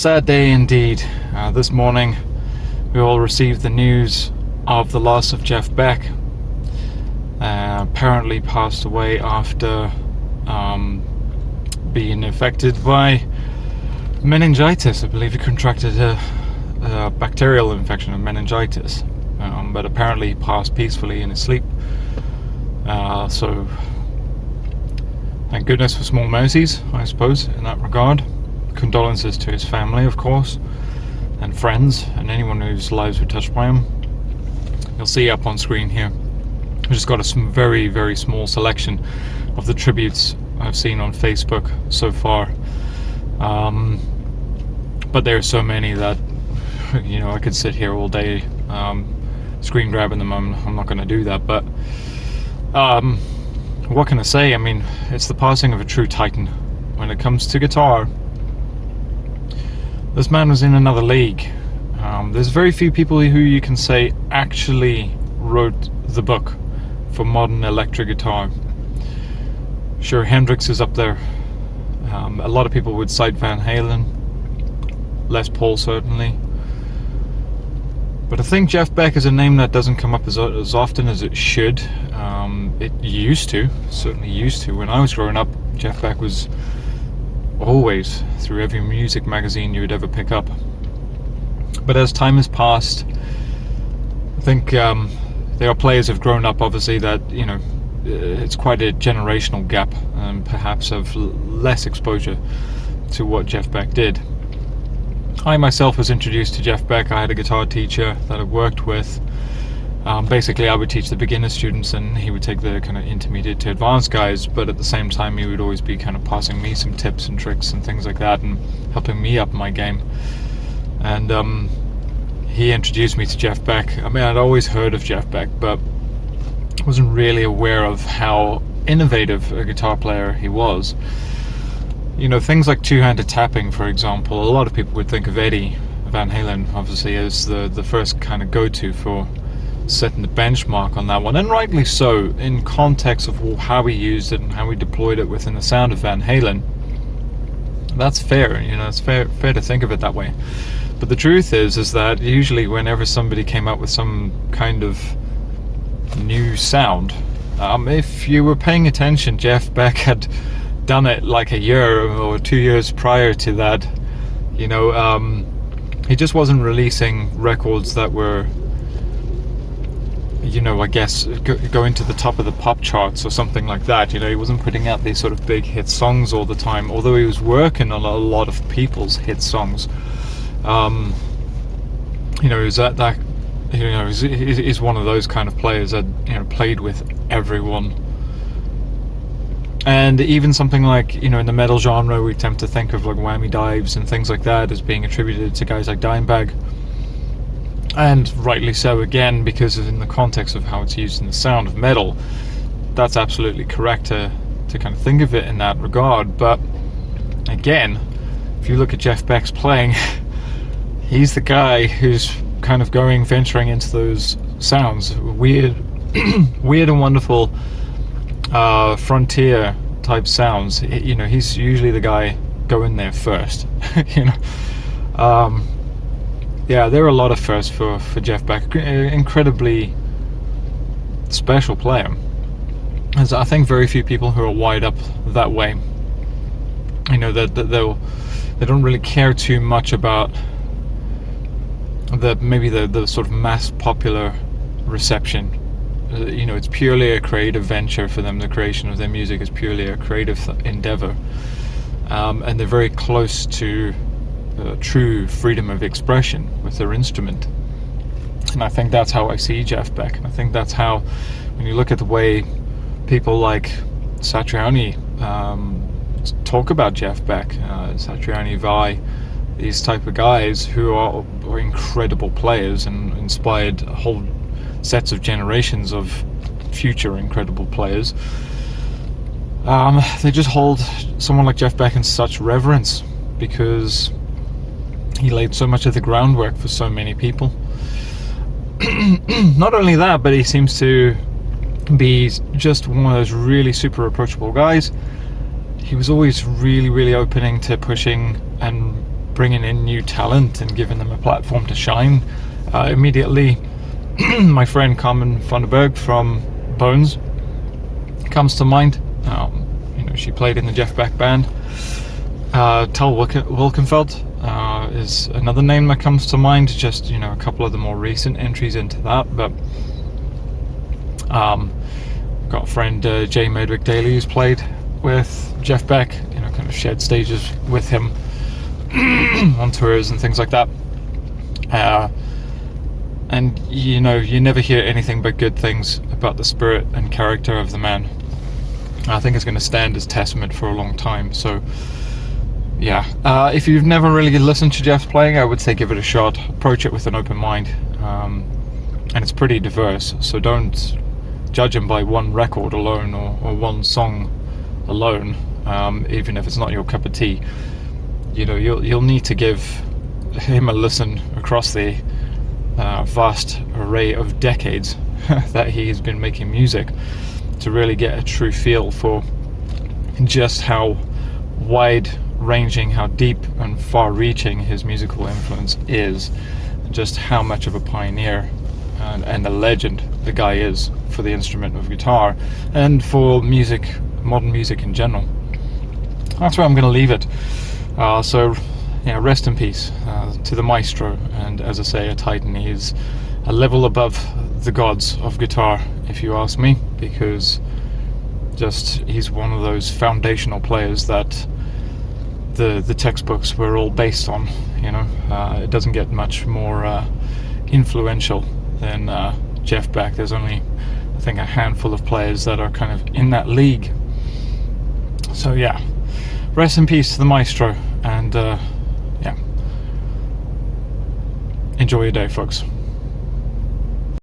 sad day indeed. This morning we all received the news of the loss of Jeff Beck. Apparently passed away after being affected by meningitis. I believe he contracted a bacterial infection of meningitis, but apparently he passed peacefully in his sleep. So thank goodness for small mercies, I suppose, in that regard. Condolences to his family, of course, and friends, and anyone whose lives were touched by him. You'll see up on screen here, I've just got a very, very small selection of the tributes I've seen on Facebook so far. But there are so many that, I could sit here all day screen grabbing them. I'm not going to do that, but what can I say? I mean, it's the passing of a true titan when it comes to guitar. This man was in another league. There's very few people who you can say actually wrote the book for modern electric guitar. Sure, Hendrix is up there. A lot of people would cite Van Halen, Les Paul certainly. But I think Jeff Beck is a name that doesn't come up as often as it should. It used to, certainly used to. When I was growing up, Jeff Beck was always through every music magazine you would ever pick up. But as time has passed, I think there are players who have grown up, obviously, that it's quite a generational gap, and perhaps have less exposure to what Jeff Beck did. I myself was introduced to Jeff Beck. I had a guitar teacher that I worked with. Basically, I would teach the beginner students, and he would take the kind of intermediate to advanced guys, but at the same time he would always be kind of passing me some tips and tricks and things like that, and helping me up my game. And he introduced me to Jeff Beck. I mean, I'd always heard of Jeff Beck, but wasn't really aware of how innovative a guitar player he was. Things like two-handed tapping, for example. A lot of people would think of Eddie Van Halen, obviously, as the first kind of go-to for setting the benchmark on that one, and rightly so, in context of how he used it and how he deployed it within the sound of Van Halen. That's fair, it's fair to think of it that way. But the truth is that usually whenever somebody came up with some kind of new sound, if you were paying attention, Jeff Beck had done it like a year or 2 years prior to that. He just wasn't releasing records that were, I guess, going to the top of the pop charts or something like that. He wasn't putting out these sort of big hit songs all the time, although he was working on a lot of people's hit songs. He's one of those kind of players that played with everyone. And even something like, in the metal genre, we tend to think of like whammy dives and things like that as being attributed to guys like Dimebag. And rightly so, again, because in the context of how it's used in the sound of metal, that's absolutely correct to kind of think of it in that regard. But again, if you look at Jeff Beck's playing, he's the guy who's kind of venturing into those sounds, weird and wonderful frontier type sounds. He's usually the guy going there first. Yeah, there are a lot of firsts for Jeff Beck. Incredibly special player. There's, I think, very few people who are wired up that way. They don't really care too much about the sort of mass popular reception. It's purely a creative venture for them. The creation of their music is purely a creative endeavor, and they're very close to true freedom of expression with their instrument. And I think that's how I see Jeff Beck. And I think that's how, when you look at the way people like Satriani talk about Jeff Beck, Satriani, Vai, these type of guys who are incredible players and inspired whole sets of generations of future incredible players, they just hold someone like Jeff Beck in such reverence, because he laid so much of the groundwork for so many people. Not only that, but he seems to be just one of those really super approachable guys. He was always really, really opening to pushing and bringing in new talent and giving them a platform to shine. Immediately, my friend Carmen Vandenberg from Bones comes to mind. She played in the Jeff Beck band. Tal Wilkenfeld is another name that comes to mind. Just a couple of the more recent entries into that. But got a friend Jay Medwick Daly who's played with Jeff Beck. Kind of shared stages with him on tours and things like that. And you never hear anything but good things about the spirit and character of the man. I think it's going to stand as testament for a long time. So yeah, if you've never really listened to Jeff's playing, I would say give it a shot. Approach it with an open mind, and it's pretty diverse, so don't judge him by one record alone or one song alone, even if it's not your cup of tea. You'll need to give him a listen across the vast array of decades that he's been making music to really get a true feel for just how wide-ranging, how deep and far-reaching his musical influence is, just how much of a pioneer and a legend the guy is for the instrument of guitar and for music, modern music in general. That's where I'm going to leave it. So rest in peace to the maestro, and as I say, a titan. He is a level above the gods of guitar, if you ask me, because he's one of those foundational players that the textbooks were all based on. It doesn't get much more influential than Jeff Beck. There's only, I think, a handful of players that are kind of in that league. So yeah, rest in peace to the maestro, and enjoy your day, folks.